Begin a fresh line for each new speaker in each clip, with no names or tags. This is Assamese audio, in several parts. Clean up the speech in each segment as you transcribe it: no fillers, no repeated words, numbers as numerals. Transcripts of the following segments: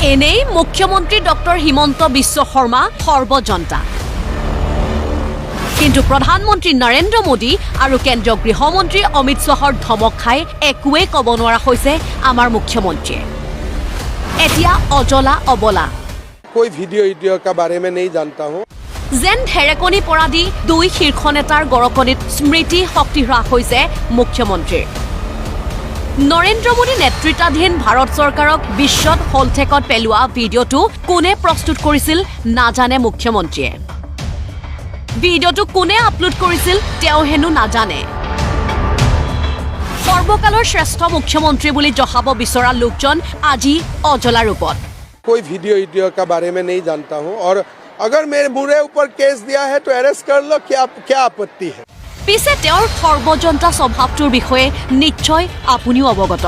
এনেই মুখ্যমন্ত্ৰী ডক্টৰ হিমন্ত বিশ্ব শৰ্মা সৰ্বজন্তা কিন্তু প্ৰধানমন্ত্ৰী নৰেন্দ্ৰ মোদী আৰু কেন্দ্ৰীয় গৃহমন্ত্ৰী অমিত শ্বাহৰ ধমক খাই একোৱে ক'ব নোৱাৰা হৈছে আমাৰ মুখ্যমন্ত্ৰীয়ে এতিয়া অজলা অবলা
कोई वीडियो का बारे में नहीं जानता हूँ
যেন ঢেৰেকনি পৰা দি দুই শীৰ্ষ নেতাৰ গৰকনিত স্মৃতি শক্তি হ্ৰাস হৈছে মুখ্যমন্ত্ৰীৰ নৰেন্দ্ৰ মোদী নেতৃত্বাধীন ভাৰত চৰকাৰক বিশ্বত হলঠেকত পেলোৱা ভিডিঅ'টো কোনে প্ৰস্তুত কৰিছিল নাজানে মুখ্যমন্ত্ৰীয়ে ভিডিঅ'টো কোনে আপলোড কৰিছিল তেওঁ হেনো নাজানে সৰ্বকালৰ শ্ৰেষ্ঠ মুখ্যমন্ত্ৰী বুলি জহাব বিচৰা লোকজন আজি অজলা ৰূপত
कोई वीडियो का बारे में नहीं जानता हूँ और अगर मेरे ऊपर केस दिया है तो अरेस्ट कर लो क्या आपत्ति है
পিছে তেওঁৰ সৰ্বজন্তা স্বভাৱটোৰ বিষয়ে নিশ্চয় আপুনিও অৱগত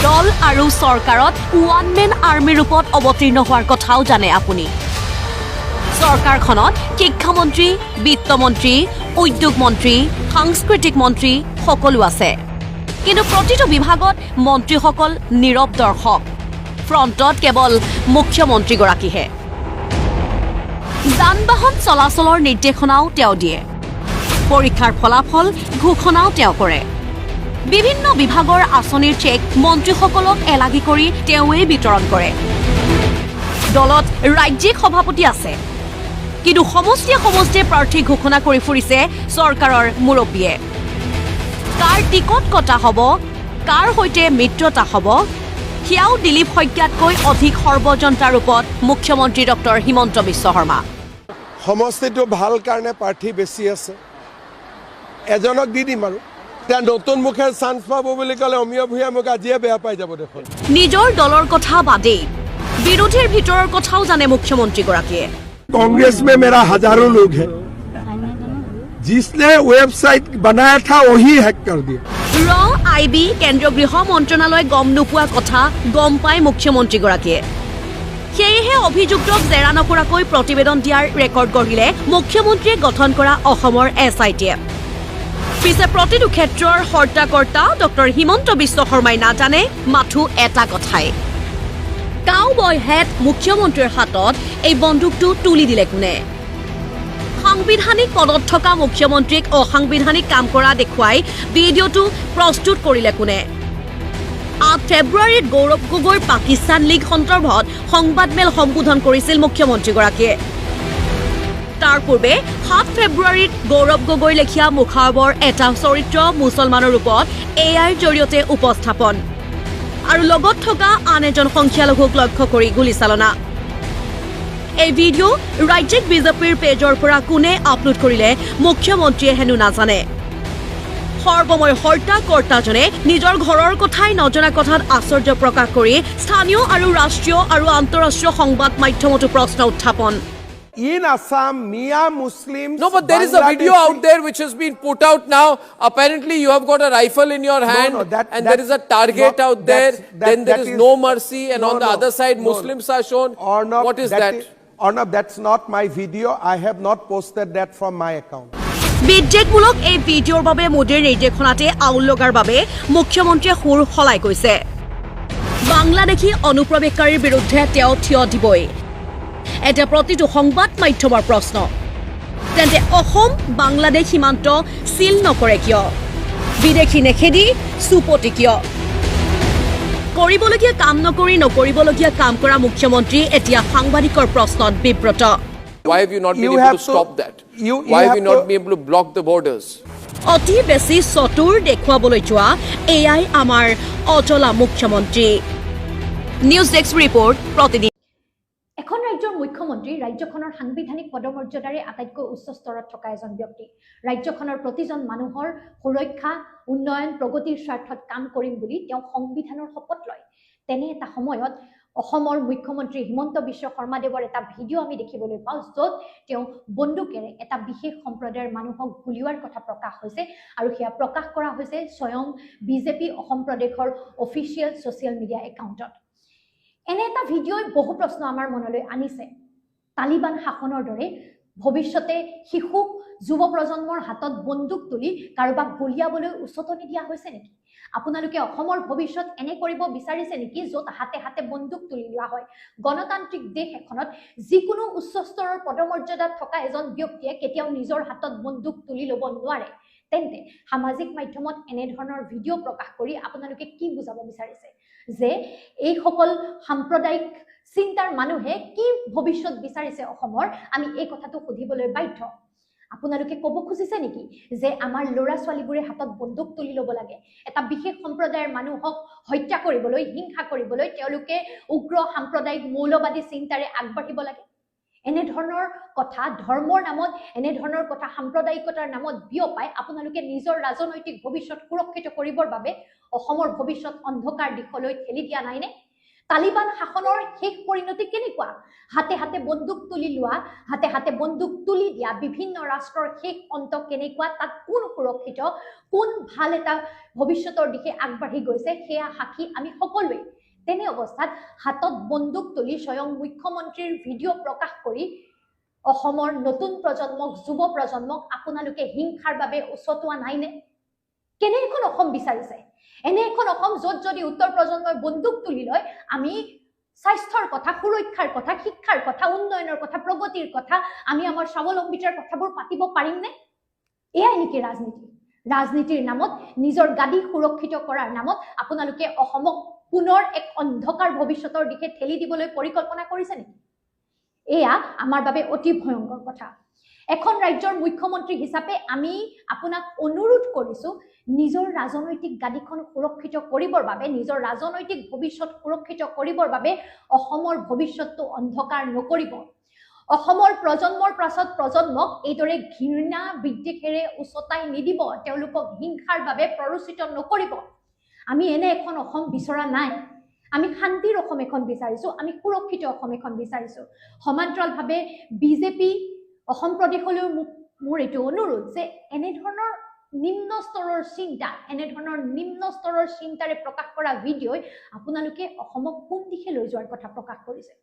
দল আৰু চৰকাৰত ওৱান মেন আৰ্মি ৰূপত অৱতীৰ্ণ হোৱাৰ কথাও জানে আপুনি চৰকাৰখনত শিক্ষামন্ত্ৰী বিত্তমন্ত্ৰী উদ্যোগ মন্ত্ৰী সাংস্কৃতিক মন্ত্ৰী সকলো আছে কিন্তু প্ৰতিটো বিভাগত মন্ত্ৰীসকল নীৰৱ দৰ্শক ফ্ৰণ্টত কেৱল মুখ্যমন্ত্ৰীগৰাকীহে যান বাহন চলাচলৰ নিৰ্দেশনাও তেওঁ দিয়ে পৰীক্ষাৰ ফলাফল ঘোষণাও তেওঁ কৰে বিভিন্ন বিভাগৰ আঁচনিৰ চেক মন্ত্ৰীসকলক এলাগি কৰি তেওঁৱে বিতৰণ কৰে দলত ৰাজ্যিক সভাপতি আছে কিন্তু সমষ্টিয়ে প্ৰাৰ্থী ঘোষণা কৰি ফুৰিছে চৰকাৰৰ মুৰব্বীয়ে কাৰ টিকট কটা হ'ব কাৰ সৈতে মিত্ৰতা হ'ব সেয়াও দিলীপ শইকীয়াতকৈ অধিক সৰ্বজন্তা ৰূপত মুখ্যমন্ত্ৰী ডক্টৰ হিমন্ত বিশ্ব শৰ্মা
সমষ্টিটো ভাল কাৰণে প্ৰাৰ্থী বেছি আছে এজনক দি দিম আৰু এতিয়া নতুন মুখে চান্স পাব বুলি ক'লে অমিয় ভূঞা মোক আজিয়ে বেয়া পাই যাব দেখোন
নিজৰ দলৰ কথা বাদেই বিৰোধীৰ ভিতৰৰ কথাও জানে মুখ্যমন্ত্ৰীগৰাকীয়ে
कांग्रेस में मेरा हजारों लोग हैं जिसने वेबसाइट बनाया था वही हैक कर दिया
আইবি কেন্দ্ৰীয় গৃহ মন্ত্ৰণালয় গম নোপোৱা কথা গম পাই মুখ্যমন্ত্ৰীগৰাকীয়ে সেয়েহে অভিযুক্তক জেৰা নকৰাকৈ প্ৰতিবেদন দিয়াৰ ৰেকৰ্ড গঢ়িলে মুখ্যমন্ত্ৰীয়ে গঠন কৰা অসমৰ SITয়ে পিছে প্ৰতিটো ক্ষেত্ৰৰ হৰ্তাকৰ্তা ডক্টৰ হিমন্ত বিশ্ব শৰ্মাই নাজানে মাথো এটা কথাই কাউবয় হেড মুখ্যমন্ত্ৰীৰ হাতত এই বন্দুকটো তুলি দিলে কোনে সাংবিধানিক পদত থকা মুখ্যমন্ত্ৰীক অসাংবিধানিক কাম কৰা দেখুৱাই ভিডিঅ'টো প্ৰস্তুত কৰিলে কোনে 8 ফেব্ৰুৱাৰীত গৌৰৱ গগৈৰ পাকিস্তান লীগ সন্দৰ্ভত সংবাদমেল সম্বোধন কৰিছিল মুখ্যমন্ত্ৰীগৰাকীয়ে তাৰ পূৰ্বে 7 ফেব্ৰুৱাৰীত গৌৰৱ গগৈ লেখীয়া মুখাৱৰ এটা চৰিত্ৰ মুছলমানৰ ৰূপত AIৰ জৰিয়তে উপস্থাপন আৰু লগত থকা আন এজন সংখ্যালঘুক লক্ষ্য কৰি গুলীচালনা এই ভিডিঅ' ৰাজ্যিক বিজেপিৰ পেজৰ পৰা কোনে আপলোড কৰিলে মুখ্যমন্ত্ৰীয়ে হেনো নাজানে সৰ্বময় হৰ্তাকৰ্তাজনে নিজৰ ঘৰৰ কথাই নজনা কথাত আশ্চৰ্য প্ৰকাশ কৰি স্থানীয় আৰু ৰাষ্ট্ৰীয় আৰু আন্তঃৰাষ্ট্ৰীয় সংবাদ মাধ্যমতো প্ৰশ্ন উত্থাপন
In Assam, Mia Muslims.
No, but there is a video out there which has been put out now. Apparently, you have got a rifle in your hand, and there is a target out there. Then there is no mercy, and on the other side, Muslims are shown. What is that?
Arnab, that's not my video. I have not posted that from my account.
বিদ্বেগমূলক এই ভিডিঅ'ৰ বাবে মোদীৰ নিৰ্দেশনাতে আউল লগাৰ বাবে মুখ্যমন্ত্ৰীয়ে সুৰ সলাই কৈছে বাংলাদেশী অনুপ্ৰৱেশকাৰীৰ বিৰুদ্ধে তেওঁ থিয় দিবই এটা প্ৰতিটো সংবাদ মাধ্যমৰ প্ৰশ্ন তেন্তে অসম বাংলাদেশ সীমান্ত সিল নকৰে কিয় বিদেশী নেখেদি সুপতি কিয় কৰিবলগীয়া কাম নকৰিবলগীয়া কাম কৰা মুখ্যমন্ত্ৰী এতিয়া সাংবাদিকৰ প্ৰশ্নত বিব্ৰত
Why have you not been able to stop that? Why have you not been able to block the borders?
অতি বেছি চতুৰ দেখুৱাবলৈ যোৱা এয়াই আমাৰ অজলা মুখ্যমন্ত্ৰী নিউজ ডেস্ক ৰিপৰ্ট প্ৰতিদিন
এখন ৰাজ্যৰ মুখ্যমন্ত্ৰী ৰাজ্যখনৰ সাংবিধানিক পদমৰ্যাদাৰে আটাইতকৈ উচ্চ স্তৰত থকা এজন ব্যক্তি ৰাজ্যখনৰ প্ৰতিজন মানুহৰ সুৰক্ষা উন্নয়ন প্ৰগতিৰ স্বাৰ্থত কাম কৰিম বুলি তেওঁ সংবিধানৰ শপত লয় তেনে এটা সময়ত অসমৰ মুখ্যমন্ত্ৰী হিমন্ত বিশ্ব শৰ্মাদেৱৰ এটা ভিডিঅ' আমি দেখিবলৈ পাওঁ য'ত তেওঁ বন্দুকেৰে এটা বিশেষ সম্প্ৰদায়ৰ মানুহক গুলিওৱাৰ কথা প্ৰকাশ হৈছে আৰু সেয়া প্ৰকাশ কৰা হৈছে স্বয়ং বিজেপি অসম প্ৰদেশৰ অফিচিয়েল ছ'চিয়েল মিডিয়া একাউণ্টত এনে এটা ভিডিঅ'ই বহু প্ৰশ্ন আমাৰ মনলৈ আনিছে তালিবান শাসনৰ দৰে ভৱিষ্যতে শিশুক যুৱ প্ৰজন্মৰ হাতত বন্দুক তুলি কাৰোবাক গুলিয়াবলৈ উচতনি দিয়া হৈছে নেকি আপোনালোকে অসমৰ ভৱিষ্যত এনে কৰিব বিচাৰিছে নেকি য'ত হাতে হাতে বন্দুক তুলি লোৱা হয় গণতান্ত্ৰিক দেশ এখনত যিকোনো উচ্চ স্তৰৰ পদমৰ্যাদাত থকা এজন ব্যক্তিয়ে কেতিয়াও নিজৰ হাতত বন্দুক তুলি ল'ব নোৱাৰে তেন্তে সামাজিক মাধ্যমত এনে ধৰণৰ ভিডিঅ' প্ৰকাশ কৰি আপোনালোকে কি বুজাব বিচাৰিছে যে এই সকল সাম্প্ৰদায়িক চিন্তাৰ মানুহে কি ভৱিষ্যত বিচাৰিছে অসমৰ আমি এই কথাটো সুধিবলৈ বাধ্য আপোনালোকে ক'ব খুজিছে নেকি যে আমাৰ ল'ৰা ছোৱালীবোৰে হাতত বন্দুক তুলি ল'ব লাগে এটা বিশেষ সম্প্ৰদায়ৰ মানুহক হত্যা কৰিবলৈ হিংসা কৰিবলৈ তেওঁলোকে উগ্ৰ সাম্প্ৰদায়িক মৌলবাদী চিন্তাৰে আগবাঢ়িব লাগে এনে ধৰণৰ কথা ধৰ্মৰ নামত এনে ধৰণৰ কথা সাম্প্ৰদায়িকতাৰ নামত বিয়পাই আপোনালোকে নিজৰ ৰাজনৈতিক ভৱিষ্যত সুৰক্ষিত কৰিবৰ বাবে অসমৰ ভৱিষ্যত অন্ধকাৰ দিশলৈ ঠেলি দিয়া নাইনে তালিবান শাসনৰ শেষ পৰিণতি কেনেকুৱা হাতে হাতে বন্দুক তুলি লোৱা হাতে হাতে বন্দুক তুলি দিয়া বিভিন্ন ৰাষ্ট্ৰৰ শেষ অন্ত কেনেকুৱা তাত কোন সুৰক্ষিত কোন ভাল এটা ভৱিষ্যতৰ দিশে আগবাঢ়ি গৈছে সেয়া সাক্ষী আমি সকলোৱে তেনে অৱস্থাত হাতত বন্দুক তুলি স্বয়ং মুখ্যমন্ত্ৰীৰ ভিডিঅ' প্ৰকাশ কৰি অসমৰ নতুন প্ৰজন্মক যুৱ প্ৰজন্মক আপোনালোকে হিংসাৰ বাবে উচতোৱা নাইনে কেনে এখন অসম বিচাৰিছে এনে এখন অসম য'ত যদি উত্তৰ প্ৰজন্মই বন্দুক তুলি লয় আমি স্বাস্থ্যৰ কথা সুৰক্ষাৰ কথা শিক্ষাৰ কথা উন্নয়নৰ কথা প্ৰগতিৰ কথা আমি আমাৰ স্বাৱলম্বিতাৰ কথাবোৰ পাতিব পাৰিমনে এয়াই নেকি ৰাজনীতিৰ নামত নিজৰ গাদী সুৰক্ষিত কৰাৰ নামত আপোনালোকে অসমক পুনৰ এক অন্ধকাৰ ভৱিষ্যতৰ দিশে ঠেলি দিবলৈ পৰিকল্পনা কৰিছে নেকি এয়া আমাৰ বাবে অতি ভয়ংকৰ কথা এখন ৰাজ্যৰ মুখ্যমন্ত্ৰী হিচাপে আমি আপোনাক অনুৰোধ কৰিছো নিজৰ ৰাজনৈতিক গাদীখন সুৰক্ষিত কৰিবৰ বাবে নিজৰ ৰাজনৈতিক ভৱিষ্যত সুৰক্ষিত কৰিবৰ বাবে অসমৰ ভৱিষ্যতটো অন্ধকাৰ নকৰিব অসমৰ প্ৰজন্মৰ পাছত প্ৰজন্মক এইদৰে ঘৃণা বিদ্বেষেৰে উচতাই নিদিব তেওঁলোকক হিংসাৰ বাবে প্ৰৰোচিত নকৰিব আমি এনে এখন অসম বিচৰা নাই আমি শান্তিৰ অসম এখন বিচাৰিছো আমি সুৰক্ষিত অসম এখন বিচাৰিছো সমান্তৰালভাৱে বিজেপি অসম প্ৰদেশলৈ মোৰ এইটো অনুৰোধ যে এনে ধৰণৰ নিম্ন স্তৰৰ চিন্তা এনে ধৰণৰ নিম্ন স্তৰৰ চিন্তাৰে প্ৰকাশ কৰা ভিডিঅ'ই আপোনালোকে অসমক কোন দিশে লৈ যোৱাৰ কথা প্ৰকাশ কৰিছে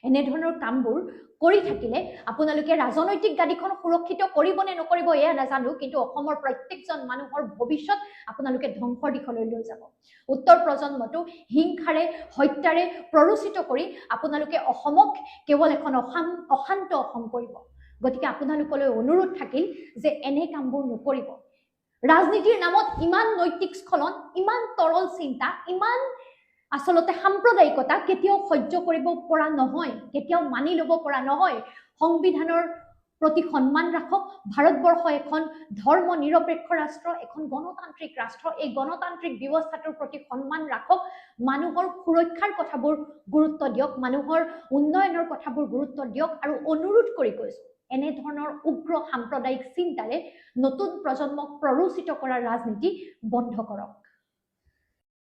এনে ধৰণৰ কামবোৰ কৰি থাকিলে আপোনালোকে ৰাজনৈতিক গাদীখন সুৰক্ষিত কৰিব নে নকৰিব এয়া নাজানো কিন্তু অসমৰ প্ৰত্যেকজন মানুহৰ ভৱিষ্যত আপোনালোকে ধ্বংসৰ দিশলৈ লৈ যাব উত্তৰ প্ৰজন্মটো হিংসাৰে হত্যাৰে প্ৰৰোচিত কৰি আপোনালোকে অসমক কেৱল এখন অশান্ত অসম কৰিব গতিকে আপোনালোকলৈ অনুৰোধ থাকিল যে এনে কামবোৰ নকৰিব ৰাজনীতিৰ নামত ইমান নৈতিক স্খলন ইমান তৰল চিন্তা ইমান আসলতে সাম্প্ৰদায়িকতা কেতিয়াও সহ্য কৰিব পৰা নহয় কেতিয়াও মানি ল'ব পৰা নহয় সংবিধানৰ প্ৰতি সন্মান ৰাখক ভাৰতবৰ্ষ এখন ধৰ্ম নিৰপেক্ষ ৰাষ্ট্ৰ এখন গণতান্ত্ৰিক ৰাষ্ট্ৰ এই গণতান্ত্ৰিক ব্যৱস্থাটোৰ প্ৰতি সন্মান ৰাখক মানুহৰ সুৰক্ষাৰ কথাবোৰ গুৰুত্ব দিয়ক মানুহৰ উন্নয়নৰ কথাবোৰ গুৰুত্ব দিয়ক আৰু অনুৰোধ কৰি কৈছো এনে ধৰণৰ উগ্ৰ সাম্প্ৰদায়িক চিন্তাৰে নতুন প্ৰজন্মক প্ৰৰোচিত কৰাৰ ৰাজনীতি বন্ধ কৰক